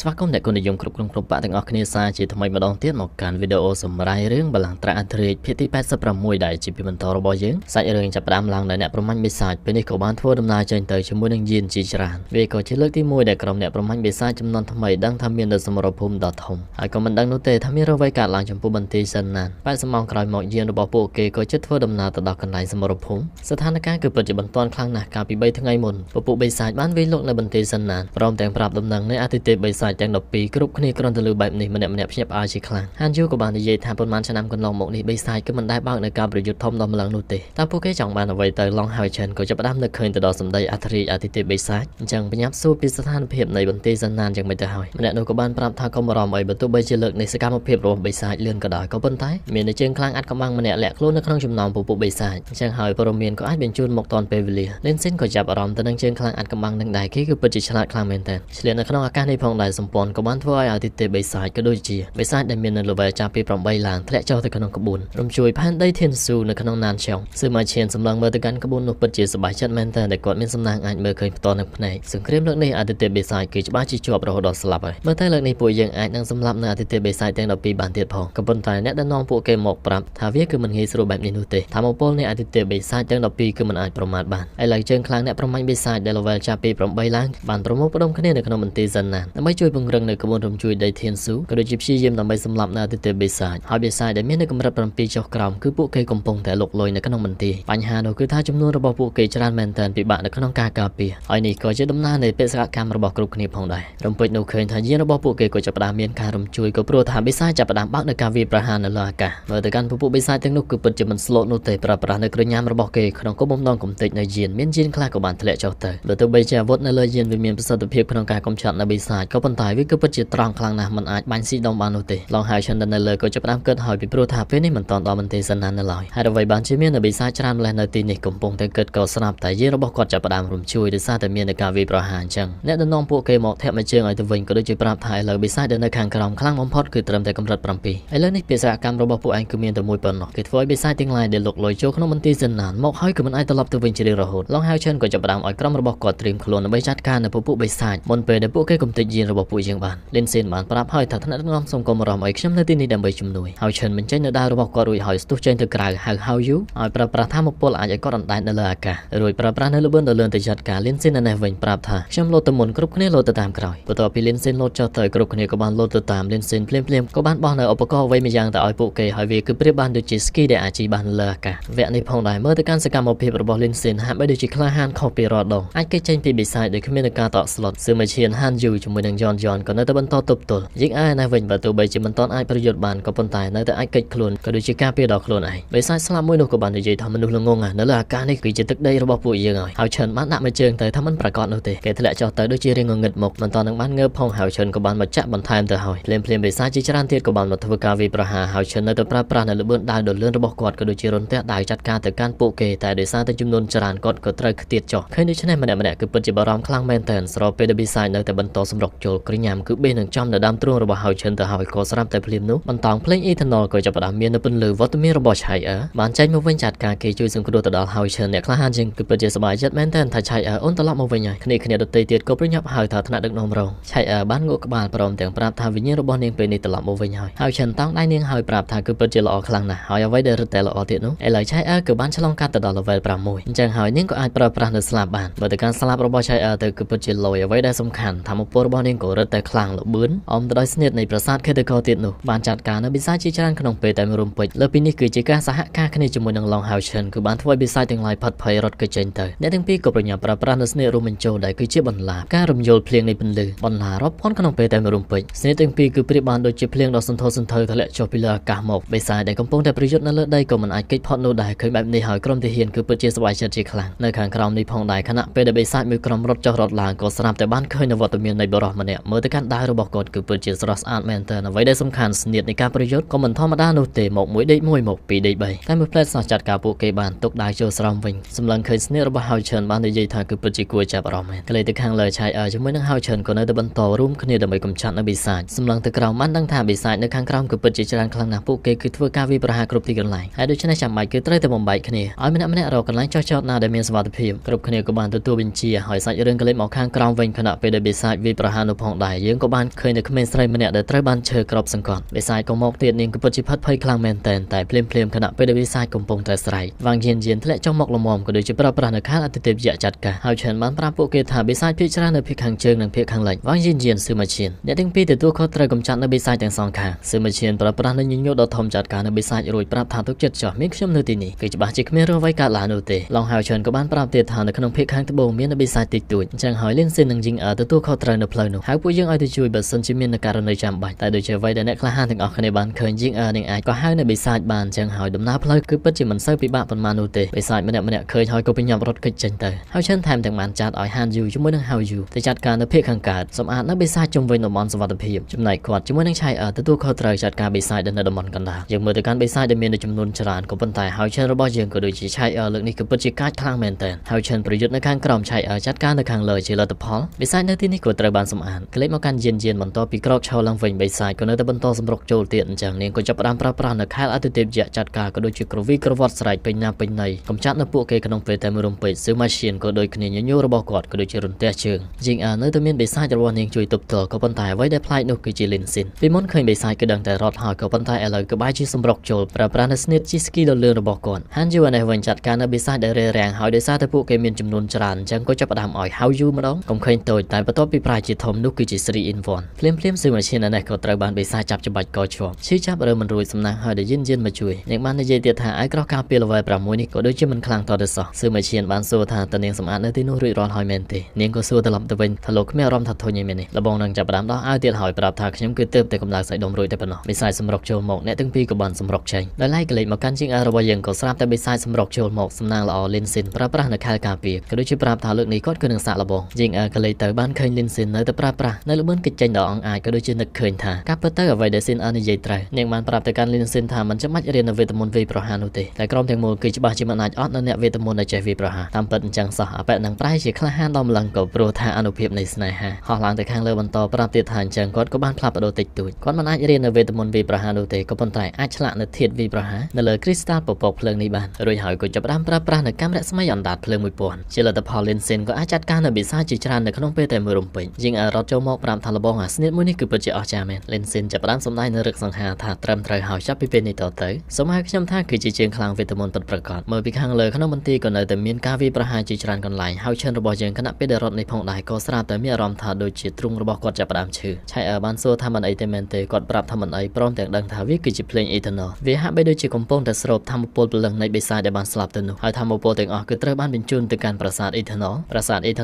ស្វាគមន៍អ្នកគុណនិយមគ្រប់បាក់ទាំងអស់គ្នាសាជាថ្មីម្ដងទៀតមកកាន់វីដេអូសម្រាយរឿងបល្ល័ង្កត្រាអធិរាជភាគទី86ដែលជាភាគបន្តរបស់យើងសាច់រឿងចាប់ផ្ដើមឡើងដោយអ្នកប្រមាញ់បិសាចពេលនេះក៏បានធ្វើដំណើរចេញទៅជាមួយនឹងយានជាច្រើនវាក៏ជាលើកទី1ដែលក្រុមអ្នកប្រមាញ់បិសាចចំនួនថ្មីដឹងថាមាននៅសមរភូមិដ៏ធំហើយក៏មិនដឹងនោះទេថាមានអ្វីកើតឡើងចំពោះបន្ទាយសិនណាន80ម៉ោងក្រោយមកយានរបស់ពួកគេក៏ជិតធ្វើដំណើរទៅដល់កន្លែងសមរភូមិស្ថានភាពគឺពិតជាបន្ទាន់ខ្លាំងណាស់កាលពី3ថ្ងៃមុនពពួកបិសាចបានវាយលុកនៅបន្ទាយសិនណានព្រមទាំងប្រាប់ដំណឹងនៃអតិថិបិសាចទាំង12គ្រប់គ្នាគ្រាន់តែលើបែបនេះម្នាក់ភ្ញាក់ផ្អើលជាខ្លាំងហានយូក៏បាននិយាយថាប៉ុន្មានឆ្នាំកន្លងមកនេះបិសាចគឺមិនដែលបើកនៅការប្រយុទ្ធធំដល់ម្លឹងនោះទេតែពួកគេចង់បានអ្វីទៅឡងហើយចិនក៏ចាប់ផ្ដើមនឹកឃើញទៅដល់សម្ដីអធិរាជអតិថិបិសាចអញ្ចឹងបញ្ញាប់សួរពីស្ថានភាពនៃបន្ទាយសិនណានយ៉ាងម៉េចទៅហើយម្នាក់នោះក៏បានប្រាប់ថាកុំបារម្ភអីបើទោះបីជាលើកនេះសកម្មភាពរបស់បិសាចលឿនក៏ដោយក៏ប៉ុន្តែមានតែជើងខ្លាំងអាត់កំបាំងម្នាក់លាក់ខ្លួននៅក្នុងចំណោមពួកបិសាចអញ្ចឹងហើយព័ត៌មានក៏អាចបញ្ជូនមកតាន់ពេលវេលាលេនស៊ីនក៏ចាប់អារម្មណ៍ទៅនឹងជើងខ្លាំងអាត់កំបាំងនឹងដែរគេគឺពិតជាឆ្លាតខ្លាំងមែនទែនឆ្លៀតនៅក្នុងអាកាសនេះផងដែរសម្ព័ន្ធក៏បានធ្វើឲ្យអតិថិបិសាចក៏ដូចជាបិសាចដែលមាននៅ level ចាប់ពី8ឡើងធ្លាក់ចុះទៅក្នុងក្បួនរំជួយផែនដីធានស៊ូនៅក្នុងណានឆុងស៊ឺម៉ាឈៀនសម្លឹងមើលទៅកាន់ក្បួននោះពិតជាសប្បាយចិត្តមែនទែនដែលគាត់មានសំណាងអាចមើលឃើញផ្ទាល់នឹងភ្នែកសង្គ្រាមលើកនេះអតិថិបិសាចគឺច្បាស់ជាជាប់រហូតដល់ស្លាប់ហើយមើលទៅលើកនេះពួកយើងអាចនឹងសម្លាប់នៅអតិថិបិសាចទាំង12បានទៀតផងក៏ប៉ុន្តែអ្នកដែលនាំពួកគេមកប្រាប់ថាវាគឺមិនងាយស្រួលបែបនេះនោះទេថាមកពលនៃអតិថិបិសាចទាំង12គឺមិនអាចប្រមាថបានឥឡូវជើងខ្លាំងអ្នកប្រមាញ់បិសាចដែល level ចាប់ពី8ឡើងបានប្រមូលផ្ដុំគ្នានៅក្នុងមន្ទីរសិនណានដើម្បីជួយពង្រឹងនៅក្បួនរំជួយដីធានស៊ូក៏ដូចជាព្យាយាមដើម្បីសម្លាប់នៅអតិថិបិសាចហើយបិសាចដែលមាននៅកម្រិត7ចុះក្រោមគឺពួកគេកំពុងតែលុកលុយនៅក្នុងមន្ទីរបញ្ហានោះគឺថាចំនួនរបស់ពួកគេច្រើនមែនទែនពិបាកនៅក្នុងការការពារហើយនេះក៏ជាដំណើរនៃបេសកកម្មរបស់គ្រប់គ្នាផងដែររំពេចនោះឃើញថាយានរបស់ពួកគេក៏ចាប់ផ្ដើមមានការរំជួយក៏ព្រោះថាបិសាចចាប់ផ្ដើមបើកនៅការវាយប្រហារនៅលើអាកាសមើលទៅកាន់ពួកបិសាចទាំងនោះគឺពិតជាមិនស្លូតនោះទេប្រើប្រាស់នៅគ្រឿងញ៉ាំរបស់គេក្នុងគោលបំណងកំទេចនៅយានមានយានខ្លះក៏បានធ្លាក់ចុះទៅបើទោះបីជាអាវុធនៅលើយានវាមានប្រសិទ្ធភាពក្នុងការកំចាត់នៅបិសាចក៏ប៉ុន្តែវាគឺពិតជាត្រង់ខ្លាំងណាស់មិនអាចបាញ់ស៊ីដុំបាននោះទេឡងហើយឆិននៅលើក៏ចាប់ផ្ដើមគិតហើយពីព្រោះថាពេលនេះមិនតាន់ដល់មន្ទីរសិនណាននៅឡើយហើយអ្វីបានជាមាននៅបិសាចច្រើនម្លេះនៅទីនេះកំពុងតែគិតក៏ស្រាប់តែយានរបស់គាត់ចាប់ផ្ដើមរំជួយដោយសារតែមានការវាយប្រហារអញ្ចឹងអ្នកដែលនាំពួកគេមកធាក់មួយជើងឲ្យទៅវិញក៏ដូចជាប្រាប់ថាឥឡូវបិសាចដែលនៅខាងក្រោមខ្លាំងបំផុតគឺត្រឹមតែកម្រិត7ឥឡូវនេះបេសកកម្មរបស់ពួកឯងគឺមានតែមួយប៉ុណ្ណោះគេធ្វើឲ្យបិសាចទាំងឡាយដែលលុកលុយចូលក្នុងមន្ទីរសិនណានមកហើយគឺមិនអាចត្រឡប់ទៅវិញជារៀងរហូតឡងហើយឆិនក៏ចាប់ផ្ដើមឲ្យក្រុមរបស់គាត់ត្រៀមខ្លួនដើម្បីចាត់ការនៅពួកបិសាចមុនពេលដែលពួកគេកំទេចយានរបស់ពួកយើងបានលិនស៊ីនបានប្រាប់ហើយថាថ្នាក់ដឹកនាំសូមកុំបារម្ភអីខ្ញុំនៅទីនេះដើម្បីជំនួយហើយឆិនបញ្ចេញនៅដាវរបស់គាត់រួចហើយស្ទុះចេញទៅក្រៅហៅយូឲ្យប្រើប្រាស់ថាមពលអាចឲ្យគាត់អណ្ដែតនៅលើអាកាសរួចប្រើប្រាស់នៅលឿនទៅលឿនទៅចាត់ការលិនស៊ីននៅនេះវិញប្រាប់ថាខ្ញុំលោតទៅមុនគ្រប់គ្នាលោតទៅតាមក្រោយបន្ទាប់ពីលិនស៊ីនលោតចុះទៅគ្រប់គ្នាក៏បានលោតទៅតាមលិនស៊ីនភ្លាមក៏បានបោះនៅឧបករណ៍អ្វីមួយយ៉ាងទៅឲ្យពួកគេហើយវាគឺប្រៀបបានដូចជាស្គីដែលអាចជិះបានលើអាកាសវគ្គនេះផងដែរមើលទៅកាន់សកម្មភាពរបស់លិនស៊ីនហាក់បីដូចជាក្លាហានខុសពីរាល់ដងអាចគេចេញពីបិសាចដោយគ្មានការតក់ស្លុតស៊ឺម៉ាឈៀនហានយូជាមួយនឹងយ៉នក៏នៅតែបន្តទប់ទល់យើងឯណាវិញបើទោះបីជាមិនទាន់អាចប្រយុទ្ធបានក៏ប៉ុន្តែនៅតែអាចកិច្ចខ្លួនក៏ដូចជាការពារដល់ខ្លួនឯងបិសាចស្លាប់មួយនោះក៏បាននិយាយថាមនុស្សល្ងងនៅលើអាកាសនេះគឺជាទឹកដីរបស់ពួកយើងហើយឆិនបានដាក់មួយជើងទៅថាមិនប្រកាសនោះទេគេធ្លាក់ចុះទៅដូចជារៀងងងឹតមកមិនទាន់នឹងបានងើបផងហើយឆិនក៏បានមកចាក់បន្ថែមទៅហើយភ្លាមបិសាចជាច្រើនទៀតក៏បានមកធ្វើការវាយប្រហារហើយឆិននៅតែប្រើប្រាស់នៅល្បឿនដាវដ៏លឿនរបស់គាត់ក៏ដូចជារន្ទះដាវចាត់ការទៅកាន់ពួកគេតែដោយសារតែចំនួនច្រើនគាត់ក៏ត្រូវខ្ទាតចុះឃើញដូច្នេះម្នាក់គឺពិតជាបារម្ភខ្លាំងមែនទែនស្របពេលដែលបិសាចនៅតែបន្តសម្រុកចូលគ្រឿងញ៉ាំគឺបេះនឹងចំនៅដើមទ្រូងរបស់ហើយឆិនទៅហើយក៏ស្រាប់តែភ្លាមនោះបន្តងភ្លេងអ៊ីថាណុលក៏ចាប់ផ្ដើមមាននៅពន្លឺវត្តមានរបស់ឆៃអឺបានចេញមកវិញចាត់ការគេជួយសង្គ្រោះទៅដល់ហើយឆិនអ្នកក្លាហានជាងគឺពិតជាសប្បាយចិត្តមែនទែនថាឆៃអឺអូនត្រឡប់មកវិញហើយគ្នាដទៃទៀតក៏ប្រញាប់ហើយថាថ្នាក់ដឹកនាំរងឆៃអឺបានងក់ក្បាលព្រមទាំងប្រាប់ថាវិញ្ញាណរបស់នាងពេលនេះត្រឡប់មកវិញហើយឆិនតោងដៃនាងហើយប្រាប់ថាគឺពិតជាល្អខ្លាំងណាស់ហើយអ្វីដែលរឹតតែល្អទៀតនោះឥឡូវឆៃអឺក៏បានឆ្លងកាត់ទៅដល់ level 6អញ្ចឹងហើយនាងក៏អាចប្រើប្រាស់នៅស្លាប់បានបើទៅការស្លាប់របស់ឆៃអឺទៅគឺពិតជាលយអ្វីដែលសំខាន់ថាមពលរបស់នាងក៏រឹតតែខ្លាំងល្បឿនអមទៅដោយស្នៀតនៃប្រាសាទខេតកោទៀតនោះបានចាត់ការនៅបិសាចជាច្រើនក្នុងពេលតែមួយរំពេចលើពីនេះគឺជាការសហការគ្នាជាមួយនឹងឡងហៅឆិនគឺបានធ្វើឲ្យបិសាចទាំងឡាយផាត់ភ័យរត់គេចេញទៅអ្នកទាំងពីរក៏ប្រញាប់ប្រើប្រាស់នៅស្នៀតរួមបញ្ចូលដែលគឺជាបន្លាការរំយល់ភ្លៀងនៃពន្លឺបន្លារាប់ពាន់ក្នុងពេលតែមួយរំពេចស្នៀតទាំងពីរគឺប្រៀបបានដូចជាភ្លៀងដ៏សន្ធោសន្ធៅធ្លាក់ចុះពីលើអាកាសមកបិសាចដែលកំពុងតែប្រយុទ្ធនៅលើដីក៏មិនអាចគេចផុតនោះដែរឃើញបែបនេះហើយក្រុមទាហានគឺពិតជាសប្បាយចិត្តជាខ្លាំងនៅខាងក្រោមនេះផងដែរខណៈពេលដែលបិសាចមួយក្រុមរត់ចុះរត់ឡើងក៏ស្រាប់តែបានឃើញនៅវត្តមាននៃបរិះម្នាក់មើលទៅកាន់ដាវរបស់គាត់គឺពិតជាស្រស់ស្អាតមែនទែនអ្វីដែលសំខាន់ស្នៀតនៃការប្រយុទ្ធក៏មិនធម្មតានោះទេមកមួយដេកមួយមកពីរដេក3តែមួយផ្លែសោះចាត់ការពួកគេបានទុកដាវចូលស្រោមវិញសម្លឹងឃើញស្នៀតរបស់ហៅឆិនបាននិយាយថាគឺពិតជាគួរចាប់អារម្មណ៍មែនក្លេទៅខាងលើឆៃអឺជាមួយនឹងហៅឆិនក៏នៅតែបន្តរួមគ្នាដើម្បីកំចាត់នៅបិសាចសម្លឹងទៅក្រោមបានដឹងថាបិសាចនៅខាងក្រោមគឺពិតជាច្រើនខ្លាំងណាស់ពួកគេគឺធ្វើការវាយប្រហារគ្រប់ទីកន្លែងហើយដូច្នេះចាំបាច់គឺត្រូវតែបំបែកគ្នាឲ្យម្នាក់រកកន្លែងចុះចតណាដែលមានសុវត្ថិភាពគ្រប់គ្នាក៏បានទទួលបញ្ជាឲ្យសាច់រឿងកលេចមកខាងក្រោមវិញខណៈពេលដែលបិសាចវាយប្រហារនោះផង ផងដែរយើងក៏បានឃើញនៅក្មេងស្រីម្នាក់ដែលត្រូវបានឈើក្របសង្កត់បិសាចក៏មកទៀតនាងក៏ពិតជាផិតភ័យខ្លាំងមែនទែនតែភ្លាមៗខណៈពេលដែលបិសាចកំពុងតែស្រែកវាងយានធ្លាក់ចុះមកលំមក៏ដូចជាប្រើប្រាស់នៅខាងអតិថិយៈចាត់ការហើយច្រើនបានប្រាប់ពួកគេថាបិសាចភាគច្រើននៅភាគខាងជើងនិងភាគខាងលិចវាងយានស៊ឺម៉ាឈៀនអ្នកទាំងពីរទទួលខុសត្រូវកំចាត់នៅបិសាចទាំងសងខាងស៊ឺម៉ាឈៀនប្រើប្រាស់នៅញញូដ៏ធំចាត់ការនៅបិសាចរួចប្រាប់ថាទុកចិត្តចោះមានខ្ញុំនៅទីនេះគឺច្បាស់ជាគ្មានរឿងអ្វីកើតឡើងនោះទេឡងហៅច្រើនក៏បានប្រាប់ទៀតថានៅក្នុងភាគខាងត្បូងមាននៅបិសាចតិចតួចអញ្ចឹងហើយលៀនស៊ីននិងជីងអឺទទួលខុសត្រូវនៅផ្លូវនោះហើយពួកយើងឲ្យទៅជួយបើសិនជាមានករណីចាំបាច់តែដូចជាអ្វីដែលអ្នកក្លាហានទាំងអស់គ្នាបានឃើញជីងអឺនឹងអាចក៏ហៅនៅបិសាចបានអញ្ចឹងហើយដំណើរផ្លូវគឺពិតជាមិនសូវពិបាកប៉ុន្មាននោះទេបិសាចម្នាក់ឃើញហើយក៏ពេញញ៉ាំរត់គេចចេញទៅហើយច្រើនថែមទាំងបានចាត់ឲ្យហានយូជាមួយនឹងហៅយូទៅចាត់ការនៅភាគខាងកើតសម្អាតនៅបិសាចជុំវិញតំបន់សុវត្ថិភាពចំណែកគាត់ជាមួយនឹងឆៃអឺទទួលខុសត្រូវចាត់ការបិសាចនៅតំបន់កណ្ដាលយើងមើលទៅកាន់បិសាចដែលមានចំនួនច្រើនក៏ប៉ុន្តែហើយច្រើនរបស់យើងក៏ដូចជាឆៃអឺលើកនេះគឺពិតជាកាចខ្លាំងមែនទែនហើយច្រើនប្រយុទ្ធនៅខាងក្រោមឆៃអឺចាត់ការនៅខាងលើជាលទ្ធផលបិសាចនៅទីនេះក៏ត្រូវបានសម្អាតក្លេកមកកាន់យានបន្ទាប់ពីក្រោកឈរឡើងវិញបិសាចក៏នៅតែបន្តសម្រុកចូលទៀតអញ្ចឹងនាងក៏ចាប់ផ្ដើមប្រើប្រាស់នៅខែលអតិថិយៈចាត់ការក៏ដូចជាក្រវីក្រវ៉ាត់ស្រែកពេញណាពេញណីកំចាត់នៅពួកគេក្នុងពេលតែមួយរំពេចស៊ឺម៉ាឈៀនក៏ដូចគ្នាញញូរបស់គាត់ក៏ដូចជារន្ទះជើងជីងអឺនៅតែមានបិសាចរបស់នាងជួយទប់ទល់ក៏ប៉ុន្តែអ្វីដែលប្លែកនោះគឺជាលីនស៊ីនពីមុនឃើញបិសាចគឺដឹងតែរត់ហើយក៏ប៉ុន្តែឥឡូវក៏បែរជាសម្រុកចូលប្រើប្រាស់នៅស្នៀតជីស្គីដ៏លឿនរបស់គាត់ហានយូអានេះវិញចាត់ការនៅបិសាចដែលរារាំងហើយដោយសារតែពួកគេមានចំនួនច្រើនអញ្ចឹងក៏ចាប់ផ្ដើមឲ្យហៅយូម្ដងកុំឃើញតូចតែបន្ទាប់ពីប្រាជាធំនោះគឺជា 3 in 1ភ្លាមស៊ឺម៉ាឈៀននេះក៏ត្រូវបានបិសាចចាប់ច្បាច់កជាប់ឈឺចាប់រើមិនរួចសំណាងហើយដែលយានមកជួយនាងបាននិយាយទៀតថាឲ្យក្រោះការពី level 6នេះក៏ដូចជាមិនខ្លាំងតទៅសោះស៊ឺម៉ាឈៀនបានសួរថាតើនាងសម្អាតនៅទីនោះរួចរាល់ហើយមែនទេនាងក៏សួរត្រឡប់ទៅវិញថាលោកគ្មានអារម្មណ៍ថាធុញឯមែននេះលបងនឹងចាប់ផ្ដើមដោះឲ្យទៀតហើយប្រាប់ថាខ្ញុំគឺទើបតែកម្ដៅសាច់ដុំរួចតែប៉ុណ្ណោះបិសាចសម្រុកចូលមកអ្នកទាំងពីរក៏បានសម្រុកចេញដោយឡែកក្លេកមកកាន់ជាងរបស់យើងក៏ស្រាប់តែបិសាចសម្រុកចូលមកសំណាងល្អលីនស៊ីនប្រើប្រាស់នៅខែលការពារក៏ដូចជាប្រាប់ថាលើកនេះគាត់គឺនឹងសាក់លបងជាងក្លេកទៅបានឃើញលីនស៊ីននៅតែប្រើប្រាស់នៅល្បឿនកិច្ចចេញដល់អង្អាចក៏ដូចជានឹកឃើញថាការពិតទៅអ្វីដែលស៊ីននិយាយត្រូវនាងបានប្រាប់ទៅកាន់លីនស៊ីនថាមិនចាំបាច់រៀននៅវេទមន្តវាយប្រហារនោះទេតែក្រុមទាំងមូលគឺច្បាស់ជាមិនអាចអត់នៅអ្នកវេទមន្តដែលចេះវាយប្រហារតាមពិតអញ្ចឹងសោះអបិនឹងប្រែជាក្លាហានដល់ម្លឹងក៏ព្រោះថាអនុភាពនៃស្នេហាហោះឡើងទៅខាងលើបន្តប្រាប់ទៀតថាអញ្ចឹងគាត់ក៏បានផ្លាស់ប្ដូរតិចតួចគាត់មិនអាចរៀននៅវេទមន្តវាយប្រហារនោះទេក៏ប៉ុន្តែអាចឆ្លាក់នៅធាតុវាយប្រហារនៅលើគ្រីស្តាល់ពពកភ្លើងនេះបានរួចហើយក៏ចាប់ផ្ដើមប្រើប្រាស់នៅកាំរស្មីអណ្ដាតភ្លើង1000ជាលទ្ធផលលីនស៊ីនក៏អាចចាត់ការនៅបិសាចជាច្រើននៅក្នុងពេលតែមួយរំពេចជាងរត់ចូលមកប្រាប់ថាលបងអាស្នៀតមួយនេះគឺពិតជាអស្ចារ្យមែនលីនស៊ីនចាប់ផ្ដើមសម្ដែងនៅរឹកសង្ហាថាត្រឹមត្រូវហើយចាប់ពីពេលនេះតទៅសូមឲ្យខ្ញុំថាគឺជាជាងខ្លាំងវេទមន្តពិតប្រាកដមើលពីខាងលើក្នុងមន្ទីរក៏នៅតែមានការវាយប្រហារជាច្រើនកន្លែងហើយឈិនរបស់យើងគណៈពេលដែលរត់នេះផងដែរក៏ស្រាប់តែមានអារម្មណ៍ថាដូចជាទ្រូងរបស់គាត់ចាប់ផ្ដើមឈឺឆៃបានសួរថាមិនអីទេមែនទេគាត់ប្រាប់ថាមិនអីព្រមទាំងដឹងថាវាគឺជាភ្លេងអេថាណូលវាហាក់បីដូចជាកំពុងតែស្រូបធម្មពលព្រលឹងនៃបិសាចដែលបានស្លាប់ទៅនោះហើយធម្មពលទាំងអស់គឺត្រូវបានបញ្ជូនទៅកាន់ប្រាសាទអេថា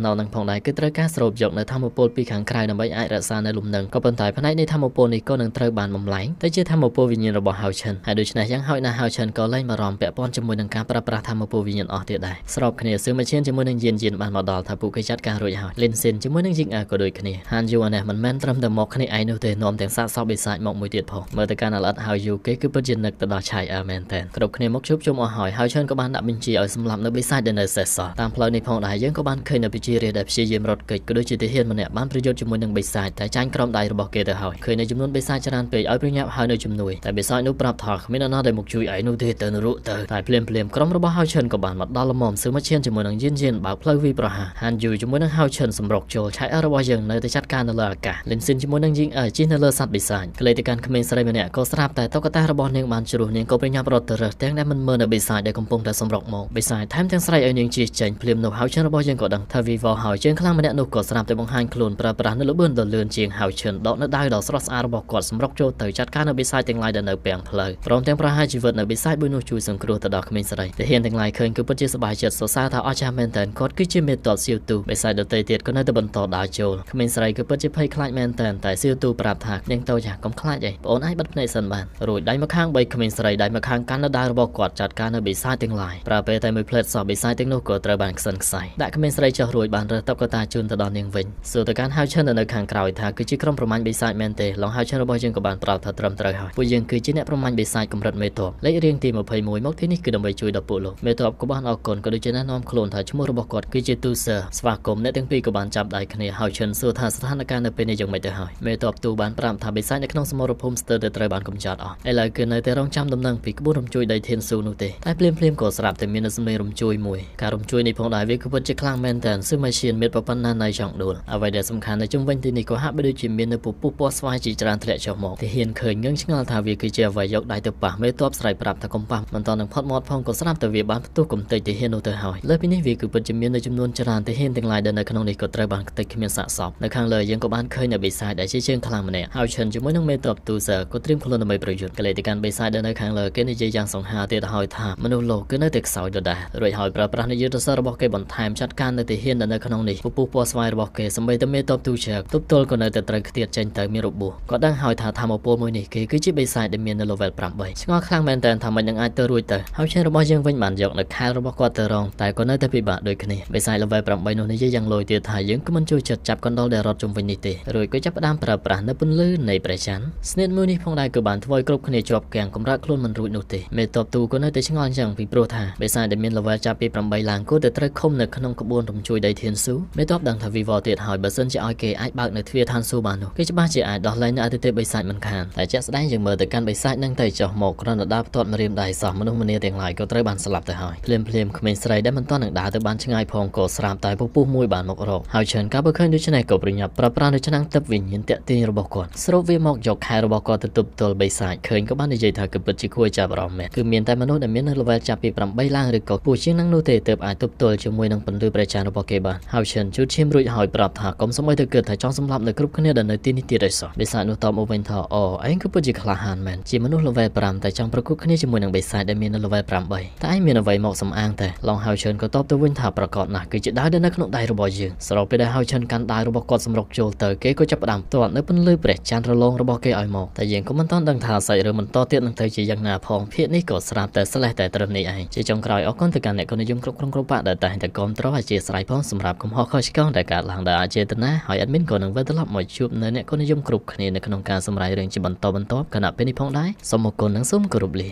ណូលនឹងផងដែរគឺត្រូវការស្រូបយកនៅធម្មពលពីខាងក្រៅដើម្បីអាចរក្សានៅលំនឹងក៏ប៉ុន្តែផ្នែកនៃធម្មពលនេះក៏នឹងត្រូវបានបំលែងទៅជាធម្មពលវិញ្ញាណរបស់ហៅឈិនហើយដូច្នេះយ៉ាងហោចណាស់ហៅឈិនក៏លែងបារម្ភពាក់ព័ន្ធជាមួយនឹងការប្រើប្រាស់ធម្មពលវិញ្ញាណអស់ទៀតដែរស្របគ្នាស៊ឺម៉ាឈៀនជាមួយនឹងយានបានមកដល់ថាពួកគេចាត់ការរួចហើយលីនស៊ីនជាមួយនឹងជីងក៏ដូចគ្នាហានយូអានេះមិនមែនត្រឹមតែមកគ្នាឯងនោះទេនាំទាំងសាកសពបិសាចមកមួយទៀតផងមើលទៅកាន់ល្អិតហៅយូគេគឺពិតជានឹកទៅដល់ឆៃមែនតើគ្រប់គ្នាមកជួបជុំអស់ហើយហៅឈិនក៏បានដាក់បញ្ជាឲ្យសម្លាប់នៅបិសាចដែលនៅសេសសល់តាមផ្លូវនេះផងដែរយើងក៏បានឃើញនៅពិជារាដែលព្យាយាមរត់គេចក៏ដូចជាទាហានម្នាក់បានប្រយុទ្ធជាមួយនឹងបិសាចតែចាញ់ក្រោមដៃរបស់គេទៅហើយឃើញនៅចំនួនបិសាចច្រើនពេកឲ្យប្រញាប់ហើយនៅជំនួយតែបិសាចនោះប្រាប់ថាគ្មាននរណាដែលមកជួយឯងនោះទេទៅនរកទៅតែភ្លាមក្រុមរបស់ហៅឈិនក៏បានមកដល់លំមស៊ឺម៉ាឈៀនជាមួយនឹងយានបើកផ្លូវវាយប្រហារហានយូជាមួយនឹងហៅឈិនសម្រុកចូលឆៃរបស់យើងនៅតែចាត់ការនៅលើអាកាសលីនស៊ីនជាមួយនឹងជីងជិះនៅលើសត្វបិសាចក្លេទៅកាន់ក្មេងស្រីម្នាក់ក៏ស្រាប់តែតុក្កតារបស់នាងបានជ្រុះនាងក៏ប្រញាប់រត់ទៅរើសទាំងដែលមិនមើលនៅបិសាចដែលកំពុងតែសម្រុកមកបិសាចថែមទាំងស្រែកឲ្យនាងជិះចេញភ្លាមនោះហៅឈិនរបស់យើងក៏ដឹងថាវីវហើយជើងខ្លាំងម្នាក់នោះក៏ស្រាប់តែបង្ហាញខ្លួនប្រើប្រាស់នៅល្បឿនដ៏លឿនជាងហៅឈិនដកនៅដៃដ៏ស្រស់ស្អាតរបស់គាត់សម្រុកចូលទៅចាត់ការនៅបិសាចទាំងឡាយដែលនៅពាំងផ្លូវព្រមទាំងប្រហារជីវិតនៅបិសាចមួយនោះជួយសង្គ្រោះទៅដល់ក្មេងស្រីទាហានទាំងឡាយឃើញគឺពិតជាសប្បាយចិត្តសរសើរថាអស្ចារ្យមែនទែនគាត់គឺជាមេតបសៀវទូបិសាចដទៃទៀតក៏នៅតែបន្តដើរចូលក្មេងស្រីគឺពិតជាភ័យខ្លាចមែនទែនតែសៀវទូប្រាប់ថានាងតូចកុំខ្លាចអីបងអូនអាចបិទភ្នែកសិនបានរួចដៃមកខាង3ក្មេងស្រីដៃមកខាងកាន់នៅដៃរបស់គាត់ចាត់ការនៅបិសាចទាំងឡាយប្រើពេលតែមួយផ្លែតសោះបិសាចទាំងនោះក៏ត្រូវបានខ្សិនខ្សែដាក់ក្មេងស្រីចុះរួចបានរើសតុក្កតាជូនទៅដល់នាងវិញសួរទៅកាន់ហៅឈិននៅខាងក្រោយថាគឺជាក្រុមប្រមាញ់បិសាចមែនទេឡងហៅឈិនរបស់យើងក៏បានប្រាប់ថាត្រឹមត្រូវហើយពួកយើងគឺជាអ្នកប្រមាញ់បិសាចកម្រិតមេតបលេខរៀងទី21មកទីនេះគឺដើម្បីជួយដល់ពួកលោកមេតបក៏បានអរគុណក៏ដូចជាណែនាំខ្លួនថាឈ្មោះរបស់គាត់គឺជាទូសឺស្វាគមន៍អ្នកទាំងពីរក៏បានចាប់ដៃគ្នាហៅឈិនសួរថាស្ថានភាពនៅពេលនេះយ៉ាងម៉េចទៅហើយមេតបទូបានប្រាប់ថាបិសាចនៅក្នុងសមរភូមិស្ទើរតែត្រូវបានកំចាត់អស់ឥឡូវគឺនៅតែរងចាំដំណឹងពីក្បួនរំជួយដីធានស៊ូនោះទេតែភ្លាមក៏ស្រាប់តែមានសំឡេងរំជួយមួយការរំជួយនេះផងដែរវាគឺពិតជាខ្លាំងមែនទែនស៊ឺម៉ាឈៀនមានប្រព័ន្ធណានៃចង់ដួលអ្វីដែលសំខាន់នៅ នៅជុំវិញទីនេះក៏ហាក់បីដូចជាមាននៅពពុះពណ៌ស្វាយជាច្រើនធ្លាក់ចុះមកទីហ៊ានឃើញងឹងឆ្ងល់ថាវាគឺជាអ្វីយកដៃទៅប៉ះមេតបស្រ័យប្រាប់ថាកុំប៉ះមិនតនឹងផុតមាត់ផងក៏ស្រាប់តែវាបានផ្ទុះកំទេចទីហ៊ាននោះទៅហើយលើពីនេះវាគឺពិតជាមាននៅចំនួនច្រើនទីហ៊ានទាំងឡាយដែលនៅក្នុងនេះក៏ត្រូវបានខ្ទេចគ្មានសាកសពនៅខាងលើយើងក៏បានឃើញនៅបិសាចដែលជាជើងខ្លាំងម្នាក់ហើយឈិនជាមួយនឹងមេតបទូសើក៏ត្រៀមខ្លួនដើម្បីប្រយុទ្ធកលេទៅកាន់បិសាចដែលនៅខាងលើគេនិយាយយ៉ាងសង្ហាទៀតហើយថាមនុស្សលោកគឺនៅតែខ្សោយដដែលរួចហើយប្រើប្រាស់នៃយុទ្ធសាស្ត្ររបស់គេបន្ថែមចាត់ការនៅទីហ៊ានដែលនៅក្នុងនេះពពុះពណ៌ស្វាយរបស់គេសម្បីតែមេតបទូជើងទប់ទល់ក៏នៅតែត្រូវខ្ទាតចេញទៅមានរបួសក៏ដឹងហើយថាធម្មពលមួយនេះគេគឺជាបិសាចដែលមាននៅ level 8ឆ្ងល់ខ្លាំងមែនតើថាមិននឹងអាចទៅរួចទៅហើយឈិនរបស់យើងវិញបានយកនៅខែលរបស់គាត់ទៅរងតែក៏នៅតែពិបាកដូចគ្នាបិសាច level 8នោះនិយាយយ៉ាងលយទៀតថាយើងក៏មិនជួយចិត្តចាប់កណ្ដុរដែលរត់ជុំវិញនេះទេរួចក៏ចាប់ផ្ដើមប្រើប្រាស់នៅពន្លឺនៃព្រះច័ន្ទស្នេហ៍មួយនេះផងដែរក៏បានធ្វើឲ្យគ្រប់គ្នាជាប់គាំងកម្រើកខ្លួនមិនរួចនោះទេមេតបទូក៏នៅតែឆ្ងល់អញ្ចឹងពីព្រោះថាបិសាចដែលមាន level ចាប់ពី8ឡើងគួរតែត្រូវឃុំនៅក្នុងក្បួនរំជួយដីធានស៊ូមេតបដឹងថាវីវទៀតហើយបើសិនជាឲ្យគេអាចបើកនៅទ្វារឋានស៊ូបាននោះគេច្បាស់ជាអាចដោះលែងនៅអតិថិបិសាចមិនខានតែជាក់ស្ដែងយើងមើលទៅកាន់បិសាចនឹងទៅចុះមកគ្រាន់តែដើរផ្ទាត់ម្រាមដៃសោះមនុស្សម្នាទាំងឡាយក៏ត្រូវបានស្លាប់ទៅហើយភ្លាមក្មេងស្រីដែលមិនទាន់នឹងដើរទៅបានឆ្ងាយផងក៏ស្រាប់តែពពុះមួយបានមករកហើយឈិនក៏បើឃើញដូច្នេះក៏ប្រញាប់ប្រើប្រាស់នៅឆ្នាំងទឹកវិញ្ញាណតាក់ទាញរបស់គាត់ស្រូបវាមកយកខែរបស់គាត់ទៅទប់ទល់បិសាចឃើញក៏បាននិយាយថាគឺពិតជាគួរចាប់អារម្មណ៍មែនគឺមានតែមនុស្សដែលមាននៅ level ចាប់ពី8ឡើងឬក៏ពូជាងនឹងនោះទេទើបអាចទប់ទល់ជាមួយនឹងពន្លឺព្រះច័ន្ទរបស់គេបានហើយឈិនជូតឈាមរួចហើយប្រាប់ថាកុំសម័យទៅគិតថាចង់សម្លាប់នៅគ្រប់គ្នាដែលនៅទីនេះទៀតឲ្យសោះបិសាចនោះតបមកវិញថាអូឯងគឺពិតជាក្លាហានមែនជាមនុស្ស level 5តែចង់ប្រកួតគ្នាជាមួយនឹងបិសាចដែលមាននៅ level 8តែឯងមានអ្វីមកសំអាងតែឡងហើយឈិនក៏តបទៅវិញថាប្រកាសណាស់គឺជាដាវដែលនៅក្នុងដៃរបស់យើងស្របពេលដែលហើយឈិនកាន់ដាវរបស់គាត់សម្រុកចូលទៅគេក៏ចាប់ផ្ដើមផ្ទាត់នៅពន្លឺព្រះច័ន្ទរលោងរបស់គេឲ្យមកតែយើងក៏មិនទាន់ដឹងថាសាច់រឿងបន្តទៀតនឹងទៅជាយ៉ាងណាផងភាគនេះក៏ស្រាប់តែស្លេះតែត្រឹមនេះឯងជាចុងក្រោយអរគុណទៅកាន់អ្នកក៏និយមគ្រប់គ្រងគ្រប់បាក់ដែលតែងតែគាំទ្រអធិស្ឋានផងសម្រាប់កំហុសខុសឆ្គងដែលកើតឡើងដោយអចេតនាហើយ admin ក៏នឹងវិលត្រឡប់មកជួបនៅអ្នកក៏និយមគ្រប់គ្នានៅក្នុងការសម្រាយរឿងជាបន្តបន្ទាប់គណៈពេលនេះផងដែរសូមអរគុណនិងសូមគោរពលា